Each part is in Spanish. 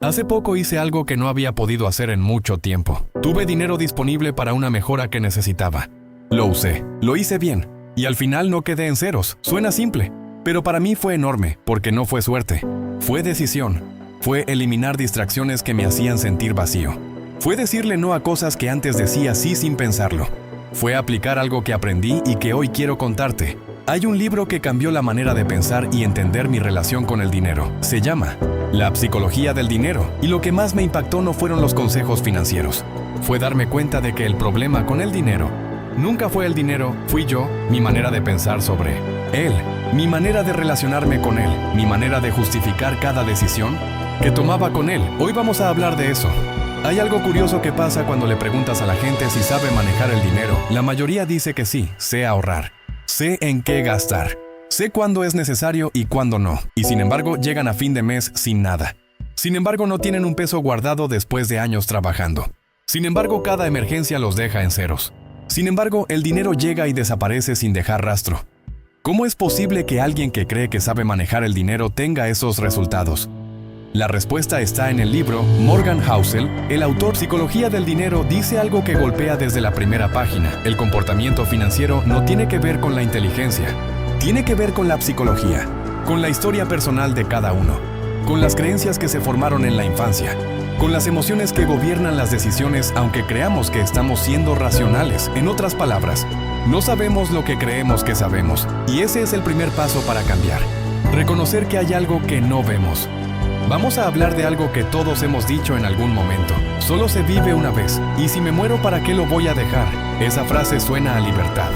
Hace poco hice algo que no había podido hacer en mucho tiempo. Tuve dinero disponible para una mejora que necesitaba. Lo usé, lo hice bien, y al final no quedé en ceros. Suena simple, pero para mí fue enorme, porque no fue suerte. Fue decisión. Fue eliminar distracciones que me hacían sentir vacío. Fue decirle no a cosas que antes decía sí sin pensarlo. Fue aplicar algo que aprendí y que hoy quiero contarte. Hay un libro que cambió la manera de pensar y entender mi relación con el dinero. Se llama La psicología del dinero, y lo que más me impactó no fueron los consejos financieros. Fue darme cuenta de que el problema con el dinero nunca fue el dinero, fui yo, mi manera de pensar sobre él, mi manera de relacionarme con él, mi manera de justificar cada decisión que tomaba con él. Hoy vamos a hablar de eso. Hay algo curioso que pasa cuando le preguntas a la gente si sabe manejar el dinero. La mayoría dice que sí, sé ahorrar, sé en qué gastar, sé cuándo es necesario y cuándo no, y sin embargo llegan a fin de mes sin nada. Sin embargo no tienen un peso guardado después de años trabajando. Sin embargo cada emergencia los deja en ceros. Sin embargo el dinero llega y desaparece sin dejar rastro. ¿Cómo es posible que alguien que cree que sabe manejar el dinero tenga esos resultados? La respuesta está en el libro. Morgan Housel, el autor Psicología del Dinero, dice algo que golpea desde la primera página. El comportamiento financiero no tiene que ver con la inteligencia, tiene que ver con la psicología, con la historia personal de cada uno, con las creencias que se formaron en la infancia, con las emociones que gobiernan las decisiones aunque creamos que estamos siendo racionales. En otras palabras, no sabemos lo que creemos que sabemos, y ese es el primer paso para cambiar. Reconocer que hay algo que no vemos. Vamos a hablar de algo que todos hemos dicho en algún momento. Solo se vive una vez, y si me muero, ¿para qué lo voy a dejar? Esa frase suena a libertad.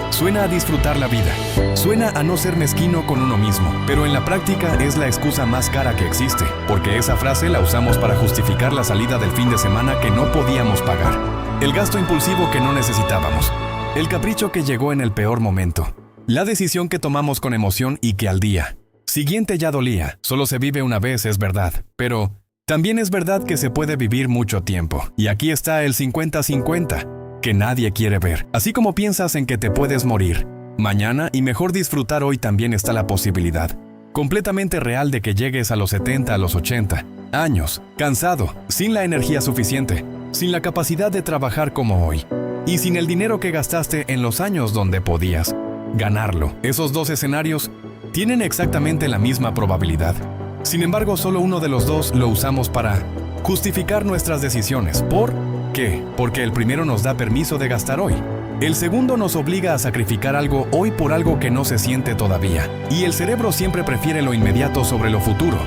Suena a disfrutar la vida. Suena a no ser mezquino con uno mismo. Pero en la práctica es la excusa más cara que existe, porque esa frase la usamos para justificar la salida del fin de semana que no podíamos pagar, el gasto impulsivo que no necesitábamos, el capricho que llegó en el peor momento, la decisión que tomamos con emoción y que al día siguiente ya dolía. Solo se vive una vez, es verdad, pero también es verdad que se puede vivir mucho tiempo. Y aquí está el 50-50, que nadie quiere ver. Así como piensas en que te puedes morir mañana y mejor disfrutar hoy, también está la posibilidad completamente real de que llegues a los 70, a los 80 años, cansado, sin la energía suficiente, sin la capacidad de trabajar como hoy, y sin el dinero que gastaste en los años donde podías ganarlo. Esos dos escenarios tienen exactamente la misma probabilidad. Sin embargo, solo uno de los dos lo usamos para justificar nuestras decisiones. ¿Por qué? Porque el primero nos da permiso de gastar hoy. El segundo nos obliga a sacrificar algo hoy por algo que no se siente todavía. Y el cerebro siempre prefiere lo inmediato sobre lo futuro.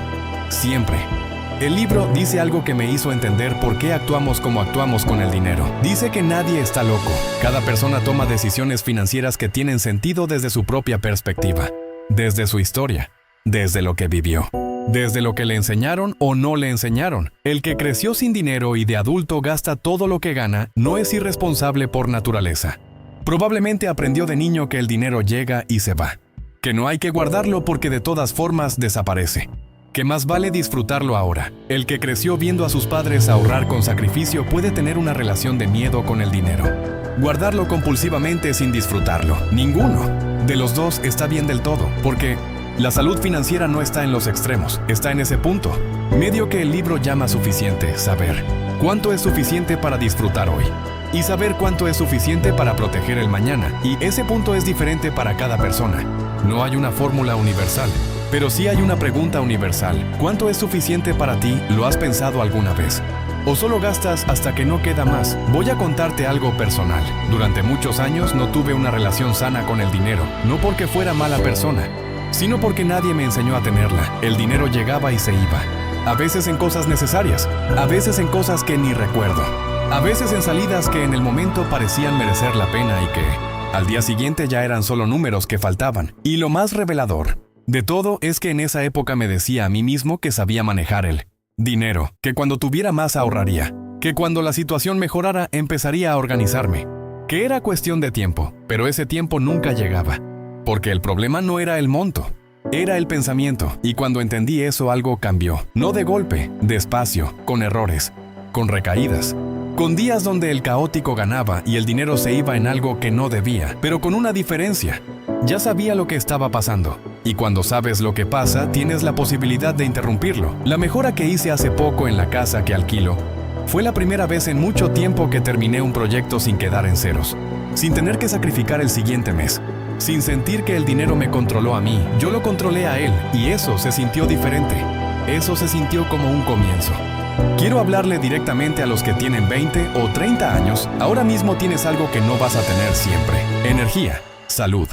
Siempre. El libro dice algo que me hizo entender por qué actuamos como actuamos con el dinero. Dice que nadie está loco. Cada persona toma decisiones financieras que tienen sentido desde su propia perspectiva, desde su historia, desde lo que vivió, desde lo que le enseñaron o no le enseñaron. El que creció sin dinero y de adulto gasta todo lo que gana no es irresponsable por naturaleza. Probablemente aprendió de niño que el dinero llega y se va, que no hay que guardarlo porque de todas formas desaparece, que más vale disfrutarlo ahora. El que creció viendo a sus padres ahorrar con sacrificio puede tener una relación de miedo con el dinero. Guardarlo compulsivamente sin disfrutarlo. Ninguno de los dos está bien del todo, porque la salud financiera no está en los extremos, está en ese punto medio que el libro llama suficiente. Saber cuánto es suficiente para disfrutar hoy y saber cuánto es suficiente para proteger el mañana. Y ese punto es diferente para cada persona. No hay una fórmula universal, pero sí hay una pregunta universal. ¿Cuánto es suficiente para ti? ¿Lo has pensado alguna vez? ¿O solo gastas hasta que no queda más? Voy a contarte algo personal. Durante muchos años no tuve una relación sana con el dinero, no porque fuera mala persona, sino porque nadie me enseñó a tenerla. El dinero llegaba y se iba. A veces en cosas necesarias, a veces en cosas que ni recuerdo, a veces en salidas que en el momento parecían merecer la pena y que al día siguiente ya eran solo números que faltaban. Y lo más revelador de todo es que en esa época me decía a mí mismo que sabía manejar el dinero, que cuando tuviera más ahorraría, que cuando la situación mejorara empezaría a organizarme, que era cuestión de tiempo, pero ese tiempo nunca llegaba, porque el problema no era el monto, era el pensamiento. Y cuando entendí eso, algo cambió, no de golpe, despacio, con errores, con recaídas, con días donde el caótico ganaba y el dinero se iba en algo que no debía, pero con una diferencia. Ya sabía lo que estaba pasando. Y cuando sabes lo que pasa, tienes la posibilidad de interrumpirlo. La mejora que hice hace poco en la casa que alquilo fue la primera vez en mucho tiempo que terminé un proyecto sin quedar en ceros, sin tener que sacrificar el siguiente mes, sin sentir que el dinero me controló a mí. Yo lo controlé a él y eso se sintió diferente. Eso se sintió como un comienzo. Quiero hablarle directamente a los que tienen 20 o 30 años. Ahora mismo tienes algo que no vas a tener siempre: energía, salud,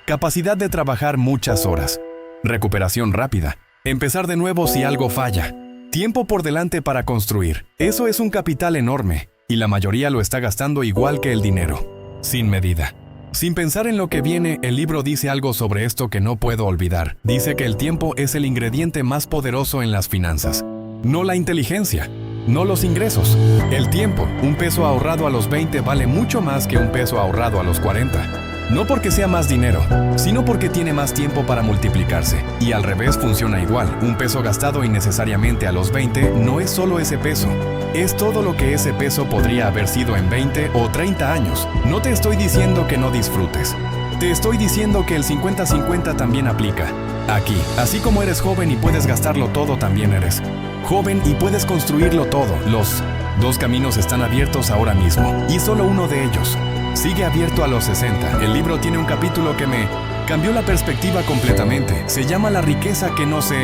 capacidad de trabajar muchas horas, recuperación rápida, empezar de nuevo si algo falla, tiempo por delante para construir. Eso es un capital enorme y la mayoría lo está gastando igual que el dinero, sin medida. Sin pensar en lo que viene, el libro dice algo sobre esto que no puedo olvidar. Dice que el tiempo es el ingrediente más poderoso en las finanzas. No la inteligencia, no los ingresos. El tiempo. Un peso ahorrado a los 20 vale mucho más que un peso ahorrado a los 40. No porque sea más dinero, sino porque tiene más tiempo para multiplicarse. Y al revés funciona igual. Un peso gastado innecesariamente a los 20 no es solo ese peso. Es todo lo que ese peso podría haber sido en 20 o 30 años. No te estoy diciendo que no disfrutes. Te estoy diciendo que el 50-50 también aplica. Aquí, así como eres joven y puedes gastarlo todo, también eres joven y puedes construirlo todo. Los dos caminos están abiertos ahora mismo y solo uno de ellos sigue abierto a los 60. El libro tiene un capítulo que me cambió la perspectiva completamente. Se llama La riqueza que no se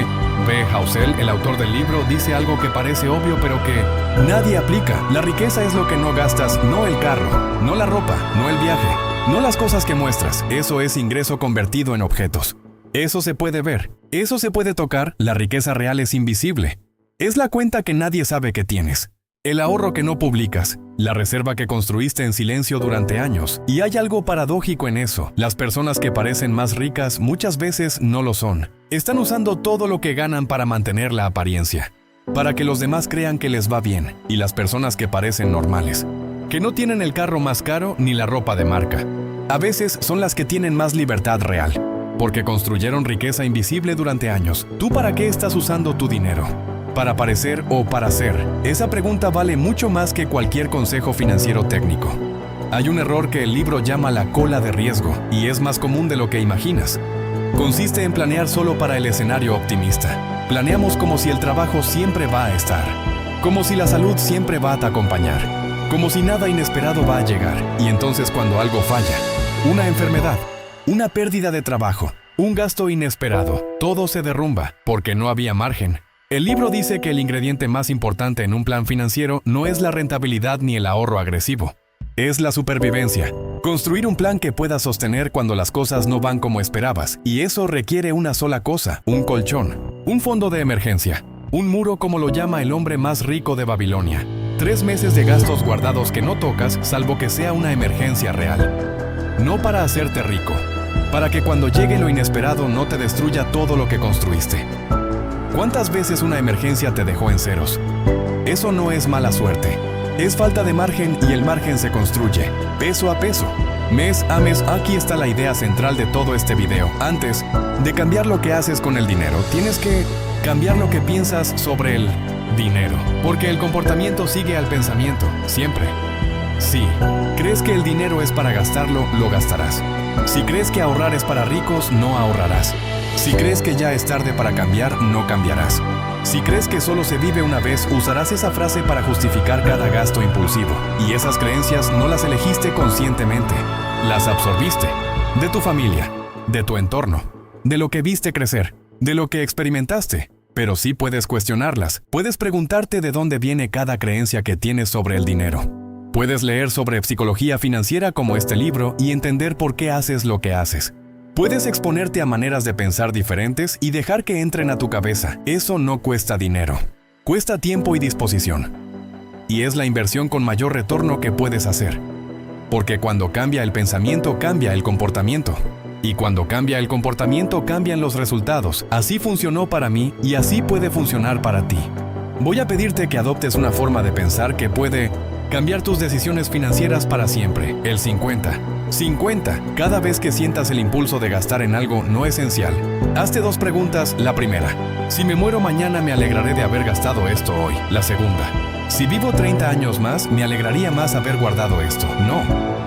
ve. Housel, el autor del libro, dice algo que parece obvio pero que nadie aplica. La riqueza es lo que no gastas, no el carro, no la ropa, no el viaje, no las cosas que muestras. Eso es ingreso convertido en objetos. Eso se puede ver, eso se puede tocar. La riqueza real es invisible. Es la cuenta que nadie sabe que tienes, el ahorro que no publicas, la reserva que construiste en silencio durante años. Y hay algo paradójico en eso. Las personas que parecen más ricas muchas veces no lo son. Están usando todo lo que ganan para mantener la apariencia, para que los demás crean que les va bien. Y las personas que parecen normales, que no tienen el carro más caro ni la ropa de marca, a veces son las que tienen más libertad real, porque construyeron riqueza invisible durante años. ¿Tú para qué estás usando tu dinero? ¿Para parecer o para ser? Esa pregunta vale mucho más que cualquier consejo financiero técnico. Hay un error que el libro llama la cola de riesgo, y es más común de lo que imaginas. Consiste en planear solo para el escenario optimista. Planeamos como si el trabajo siempre va a estar, como si la salud siempre va a acompañar, como si nada inesperado va a llegar. Y entonces cuando algo falla, una enfermedad, una pérdida de trabajo, un gasto inesperado, todo se derrumba porque no había margen. El libro dice que el ingrediente más importante en un plan financiero no es la rentabilidad ni el ahorro agresivo. Es la supervivencia. Construir un plan que pueda sostener cuando las cosas no van como esperabas. Y eso requiere una sola cosa: un colchón, un fondo de emergencia, un muro como lo llama el hombre más rico de Babilonia. 3 meses de gastos guardados que no tocas salvo que sea una emergencia real. No para hacerte rico, para que cuando llegue lo inesperado no te destruya todo lo que construiste. ¿Cuántas veces una emergencia te dejó en ceros? Eso no es mala suerte. Es falta de margen y el margen se construye, peso a peso, mes a mes. Aquí está la idea central de todo este video. Antes de cambiar lo que haces con el dinero, tienes que cambiar lo que piensas sobre el dinero. Porque el comportamiento sigue al pensamiento, siempre. Si crees que el dinero es para gastarlo, lo gastarás. Si crees que ahorrar es para ricos, no ahorrarás. Si crees que ya es tarde para cambiar, no cambiarás. Si crees que solo se vive una vez, usarás esa frase para justificar cada gasto impulsivo. Y esas creencias no las elegiste conscientemente. Las absorbiste. De tu familia, de tu entorno, de lo que viste crecer, de lo que experimentaste. Pero sí puedes cuestionarlas. Puedes preguntarte de dónde viene cada creencia que tienes sobre el dinero. Puedes leer sobre psicología financiera como este libro y entender por qué haces lo que haces. Puedes exponerte a maneras de pensar diferentes y dejar que entren a tu cabeza. Eso no cuesta dinero. Cuesta tiempo y disposición. Y es la inversión con mayor retorno que puedes hacer. Porque cuando cambia el pensamiento, cambia el comportamiento. Y cuando cambia el comportamiento, cambian los resultados. Así funcionó para mí y así puede funcionar para ti. Voy a pedirte que adoptes una forma de pensar que puede cambiar tus decisiones financieras para siempre. El 50. Cada vez que sientas el impulso de gastar en algo no esencial, hazte 2 preguntas. La primera: si me muero mañana, ¿me alegraré de haber gastado esto hoy? La segunda: si vivo 30 años más, ¿me alegraría más haber guardado esto? No.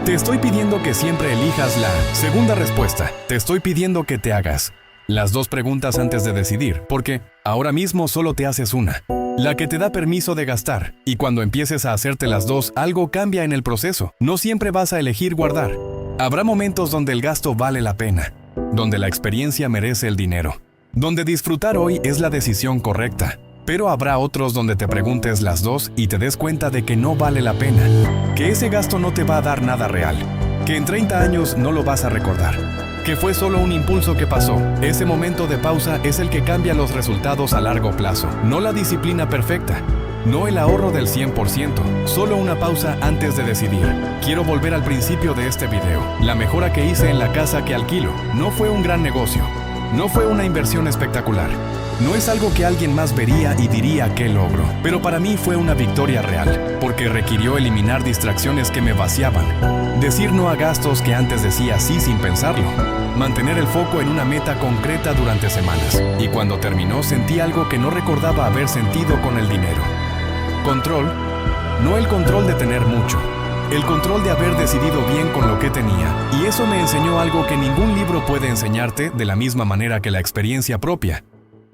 Te estoy pidiendo que siempre elijas la segunda respuesta. Te estoy pidiendo que te hagas Las dos preguntas antes de decidir, porque ahora mismo solo te haces una, la que te da permiso de gastar, y cuando empieces a hacerte las dos, algo cambia en el proceso. No siempre vas a elegir guardar. Habrá momentos donde el gasto vale la pena, donde la experiencia merece el dinero, donde disfrutar hoy es la decisión correcta. Pero habrá otros donde te preguntes las dos y te des cuenta de que no vale la pena, que ese gasto no te va a dar nada real, que en 30 años no lo vas a recordar, que fue solo un impulso que pasó. Ese momento de pausa es el que cambia los resultados a largo plazo, no la disciplina perfecta, no el ahorro del 100%, solo una pausa antes de decidir. Quiero volver al principio de este video. La mejora que hice en la casa que alquilo no fue un gran negocio, no fue una inversión espectacular. No es algo que alguien más vería y diría qué logro, pero para mí fue una victoria real, porque requirió eliminar distracciones que me vaciaban, decir no a gastos que antes decía sí sin pensarlo, mantener el foco en una meta concreta durante semanas, y cuando terminó sentí algo que no recordaba haber sentido con el dinero. Control, no el control de tener mucho, el control de haber decidido bien con lo que tenía, y eso me enseñó algo que ningún libro puede enseñarte de la misma manera que la experiencia propia.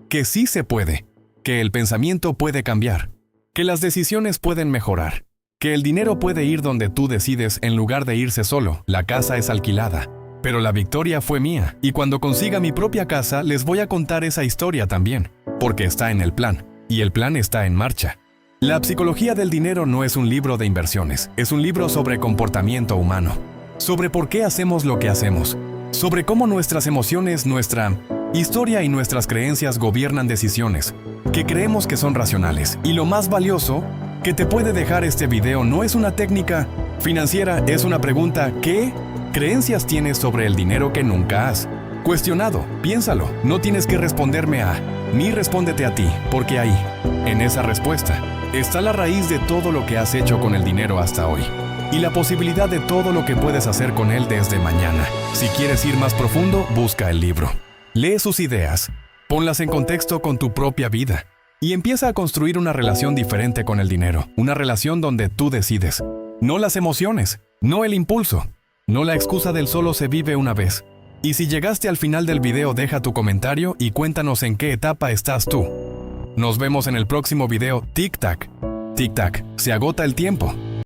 Que sí se puede, que el pensamiento puede cambiar, que las decisiones pueden mejorar, que el dinero puede ir donde tú decides en lugar de irse solo. La casa es alquilada, pero la victoria fue mía, y cuando consiga mi propia casa les voy a contar esa historia también, porque está en el plan, y el plan está en marcha. La psicología del dinero no es un libro de inversiones, es un libro sobre comportamiento humano, sobre por qué hacemos lo que hacemos, sobre cómo nuestras emociones, nuestra historia y nuestras creencias gobiernan decisiones que creemos que son racionales. Y lo más valioso que te puede dejar este video no es una técnica financiera, es una pregunta: ¿qué creencias tienes sobre el dinero que nunca has cuestionado? Piénsalo, no tienes que responderme ni respóndete a ti, porque ahí, en esa respuesta, está la raíz de todo lo que has hecho con el dinero hasta hoy, y la posibilidad de todo lo que puedes hacer con él desde mañana. Si quieres ir más profundo, busca el libro. Lee sus ideas, ponlas en contexto con tu propia vida y empieza a construir una relación diferente con el dinero, una relación donde tú decides, no las emociones, no el impulso, no la excusa del solo se vive una vez. Y si llegaste al final del video, deja tu comentario y cuéntanos en qué etapa estás tú. Nos vemos en el próximo video. Tic tac, se agota el tiempo.